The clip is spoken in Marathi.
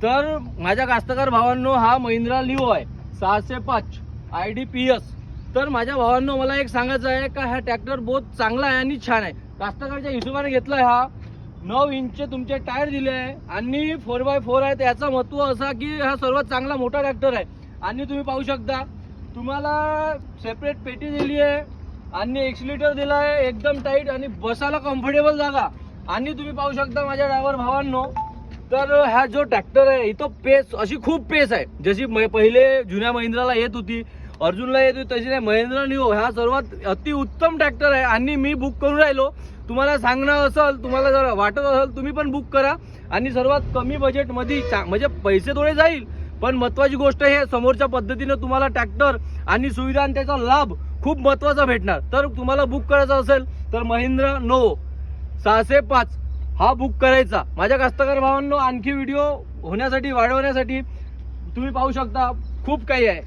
तर माझ्या कास्तकार भावांनो, हा महिंद्रा लिओ आहे 605 IDPS. तर माझ्या भावांनो, मला एक सांगायचं आहे का हा ट्रॅक्टर बहुत चांगला आहे आणि छान आहे. कास्तकारच्या हिशोबाने घेतलाय. हा 9 इंचचे तुमचे टायर दिले आहे आणि 4x4 आहे. त्याचं महत्व असा की हा सर्वात चांगला मोठा ट्रॅक्टर आहे. आणि तुम्ही पाहू शकता, तुम्हाला सेपरेट पेटी दिली आहे आणि एक्सिलेटर दिला आहे एकदम टाईट आणि बसायला कम्फर्टेबल जागा. आणि तुम्ही पाहू शकता माझ्या ड्रायव्हर भावांनो, तर हा जो ट्रॅक्टर आहे इथं पेस अशी खूप पेस आहे. जशी पहिले जुन्या महिंद्राला येत होती, अर्जुनला येत होती, तशी नाही. महिंद्रा लिओ हा सर्वात अतिउत्तम ट्रॅक्टर आहे आणि मी बुक करून राहिलो. तुम्हाला सांगणं असेल, तुम्हाला जर वाटत असेल तुम्ही पण बुक करा. आणि सर्वात कमी बजेटमध्ये म्हणजे पैसे थोडे जाईल, पण महत्त्वाची गोष्ट हे समोरच्या पद्धतीने तुम्हाला ट्रॅक्टर आणि सुविधा आणि त्याचा लाभ खूप महत्त्वाचा भेटणार. तर तुम्हाला बुक करायचा असेल तर महिंद्रा नोवो 605 हा बुक करायचा. माझ्या कास्तकार भावांनो, आणखी व्हिडिओ होण्यासाठी वाढवण्यासाठी तुम्ही पाहू शकता खूप काही आहे.